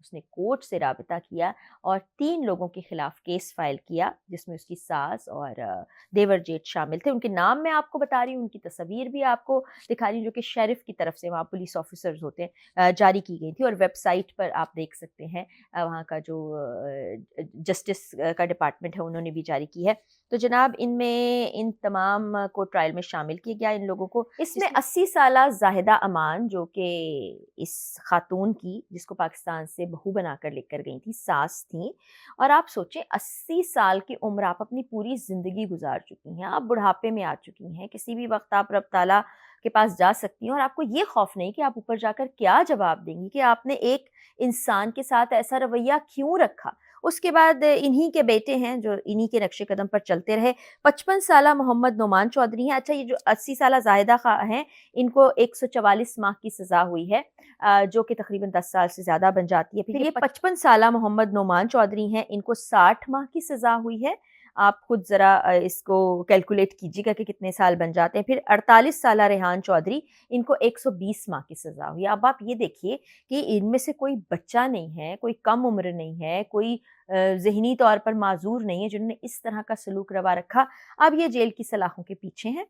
اس نے کورٹ سے رابطہ کیا اور 3 لوگوں کے خلاف کیس فائل کیا، جس میں اس کی ساس اور دیور جیٹھ شامل تھے۔ ان کے نام میں آپ کو بتا رہی ہوں، ان کی تصاویر بھی آپ کو دکھا رہی ہوں، جو کہ شیرف کی طرف سے، وہاں پولیس آفیسرز ہوتے ہیں، جاری کی گئی تھی، اور ویب سائٹ پر آپ دیکھ سکتے ہیں وہاں کا جو جسٹس کا ڈپارٹمنٹ ہے انہوں نے بھی جاری کی ہے۔ تو جناب ان میں ان تمام کو ٹرائل میں شامل کیا گیا، ان لوگوں کو۔ اس میں 80 سالہ زاہدہ امان، جو کہ اس خاتون کی جس کو پاکستان سے بہو بنا کر لے کر گئی تھی، ساس تھیں، اور آپ سوچیں 80 سال کی عمر، آپ اپنی پوری زندگی گزار چکی ہیں، آپ بڑھاپے میں آ چکی ہیں، کسی بھی وقت آپ رب تعالیٰ کے پاس جا سکتی ہیں، اور آپ کو یہ خوف نہیں کہ آپ اوپر جا کر کیا جواب دیں گی، کہ آپ نے ایک انسان کے ساتھ ایسا رویہ کیوں رکھا۔ اس کے بعد انہی کے بیٹے ہیں جو انہی کے نقش قدم پر چلتے رہے۔ 55 سالہ محمد نعمان چودھری ہیں۔ اچھا، یہ جو 80 سالہ زاہدہ ہیں، ان کو 144 ماہ کی سزا ہوئی ہے، جو کہ تقریباً 10 سال سے زیادہ بن جاتی ہے۔ پھر یہ 55 سالہ محمد نعمان چودھری ہیں، ان کو 60 ماہ کی سزا ہوئی ہے۔ آپ خود ذرا اس کو کیلکولیٹ کیجیے گا کہ کتنے سال بن جاتے ہیں۔ پھر 48 سالہ ریحان چودھری، ان کو 120 ماہ کی سزا ہوئی ہے۔ اب آپ یہ دیکھیے کہ ان میں سے کوئی بچہ نہیں ہے، کوئی کم عمر نہیں ہے، کوئی ذہنی طور پر معذور نہیں ہے جنہوں نے اس طرح کا سلوک روا رکھا۔ اب یہ جیل کی سلاخوں کے پیچھے ہیں۔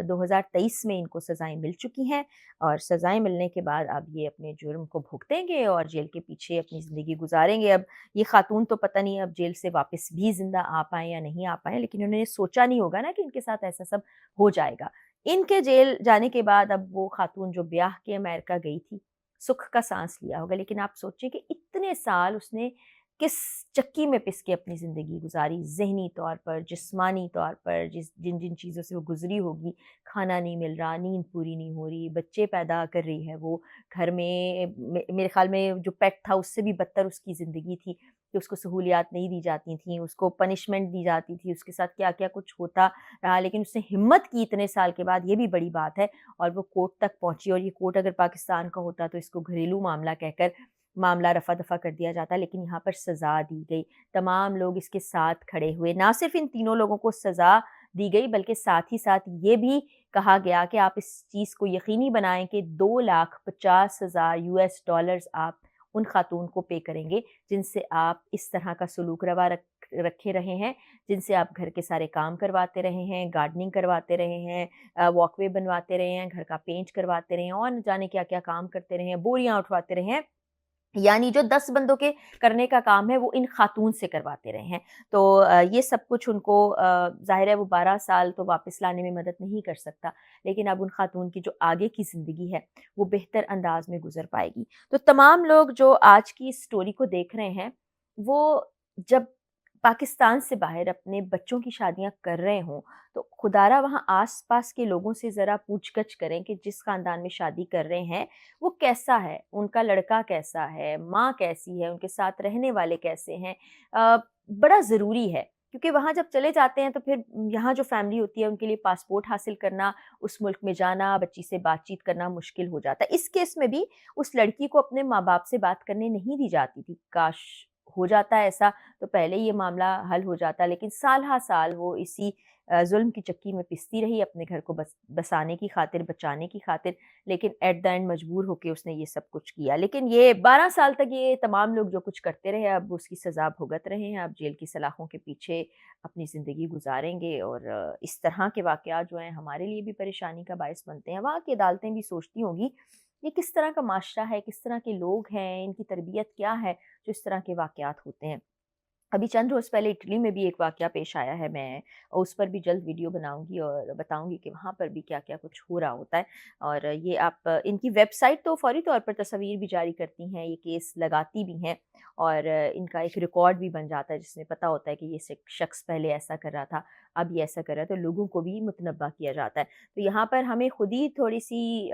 2023 میں ان کو سزائیں مل چکی ہیں، اور سزائیں ملنے کے بعد اب یہ اپنے جرم کو بھگتیں گے اور جیل کے پیچھے اپنی زندگی گزاریں گے۔ اب یہ خاتون تو پتہ نہیں اب جیل سے واپس بھی زندہ آ پائیں یا نہیں آ پائیں، لیکن انہوں نے سوچا نہیں ہوگا نا کہ ان کے ساتھ ایسا سب ہو جائے گا۔ ان کے جیل جانے کے بعد اب وہ خاتون جو بیاہ کے امریکہ گئی تھی، سکھ کا سانس لیا ہوگا، لیکن آپ سوچیں کہ اتنے سال اس نے کس چکی میں پس کے اپنی زندگی گزاری، ذہنی طور پر، جسمانی طور پر، جن جن چیزوں سے وہ گزری ہوگی۔ کھانا نہیں مل رہا، نیند پوری نہیں ہو رہی، بچے پیدا کر رہی ہے وہ گھر میں، میرے خیال میں جو پیٹ تھا اس سے بھی بدتر اس کی زندگی تھی، کہ اس کو سہولیات نہیں دی جاتی تھیں، اس کو پنشمنٹ دی جاتی تھی، اس کے ساتھ کیا کیا کچھ ہوتا رہا، لیکن اس نے ہمت کی اتنے سال کے بعد، یہ بھی بڑی بات ہے، اور وہ کورٹ تک پہنچی، اور یہ کورٹ اگر پاکستان کا ہوتا تو اس کو گھریلو معاملہ کہہ کر معاملہ رفع دفع کر دیا جاتا، لیکن یہاں پر سزا دی گئی۔ تمام لوگ اس کے ساتھ کھڑے ہوئے، نہ صرف ان تینوں لوگوں کو سزا دی گئی بلکہ ساتھ ہی ساتھ یہ بھی کہا گیا کہ آپ اس چیز کو یقینی بنائیں کہ $2,50,000 آپ ان خاتون کو پے کریں گے جن سے آپ اس طرح کا سلوک روا رکھے رہے ہیں، جن سے آپ گھر کے سارے کام کرواتے رہے ہیں، گارڈننگ کرواتے رہے ہیں، واک وے بنواتے رہے ہیں، گھر کا پینٹ کرواتے رہے ہیں، اور نہ جانے کیا کیا کام کرتے رہے ہیں، بوریاں اٹھواتے رہے ہیں، یعنی جو 10 بندوں کے کرنے کا کام ہے وہ ان خاتون سے کرواتے رہے ہیں۔ تو یہ سب کچھ ان کو ظاہر ہے وہ 12 سال تو واپس لانے میں مدد نہیں کر سکتا، لیکن اب ان خاتون کی جو آگے کی زندگی ہے وہ بہتر انداز میں گزر پائے گی۔ تو تمام لوگ جو آج کی اس سٹوری کو دیکھ رہے ہیں، وہ جب پاکستان سے باہر اپنے بچوں کی شادیاں کر رہے ہوں تو خدارا وہاں آس پاس کے لوگوں سے ذرا پوچھ گچھ کریں کہ جس خاندان میں شادی کر رہے ہیں وہ کیسا ہے، ان کا لڑکا کیسا ہے، ماں کیسی ہے، ان کے ساتھ رہنے والے کیسے ہیں۔ بڑا ضروری ہے، کیونکہ وہاں جب چلے جاتے ہیں تو پھر یہاں جو فیملی ہوتی ہے ان کے لیے پاسپورٹ حاصل کرنا، اس ملک میں جانا، بچی سے بات چیت کرنا مشکل ہو جاتا ہے۔ اس کیس میں بھی اس لڑکی کو اپنے ماں باپ سے بات کرنے نہیں دی جاتی تھی، کاش ہو جاتا ہے ایسا تو پہلے یہ معاملہ حل ہو جاتا، لیکن سال ہا سال وہ اسی ظلم کی چکی میں پستی رہی اپنے گھر کو بسانے کی خاطر، بچانے کی خاطر، لیکن ایٹ دا اینڈ مجبور ہو کے اس نے یہ سب کچھ کیا۔ لیکن یہ 12 سال تک یہ تمام لوگ جو کچھ کرتے رہے، اب اس کی سزا بھگت رہے ہیں، اب جیل کی سلاخوں کے پیچھے اپنی زندگی گزاریں گے، اور اس طرح کے واقعات جو ہیں ہمارے لیے بھی پریشانی کا باعث بنتے ہیں۔ وہاں کی عدالتیں بھی سوچتی ہوں گی یہ کس طرح کا معاشرہ ہے، کس طرح کے لوگ ہیں، ان کی تربیت کیا ہے جو اس طرح کے واقعات ہوتے ہیں۔ ابھی چند روز پہلے اٹلی میں بھی ایک واقعہ پیش آیا ہے، میں اس پر بھی جلد ویڈیو بناؤں گی اور بتاؤں گی کہ وہاں پر بھی کیا کیا کچھ ہو رہا ہوتا ہے۔ اور یہ آپ ان کی ویب سائٹ تو فوری طور پر تصاویر بھی جاری کرتی ہیں، یہ کیس لگاتی بھی ہیں، اور ان کا ایک ریکارڈ بھی بن جاتا ہے جس میں پتہ ہوتا ہے کہ یہ شخص پہلے ایسا کر رہا تھا، اب یہ ایسا کر رہا ہے، تو لوگوں کو بھی متنبہ کیا جاتا ہے۔ تو یہاں پر ہمیں خود ہی تھوڑی سی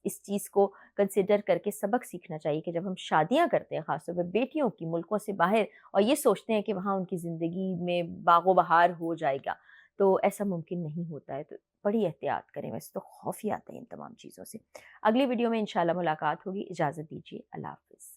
اس چیز کو کنسیڈر کر کے سبق سیکھنا چاہیے کہ جب ہم شادیاں کرتے ہیں، خاص طور پہ بیٹیوں کی ملکوں سے باہر، اور یہ سوچتے ہیں کہ وہاں ان کی زندگی میں باغ و بہار ہو جائے گا، تو ایسا ممکن نہیں ہوتا ہے۔ تو بڑی احتیاط کریں، ویسے تو خوف ہی آتا ہے ان تمام چیزوں سے۔ اگلی ویڈیو میں انشاءاللہ ملاقات ہوگی، اجازت دیجیے، اللہ حافظ۔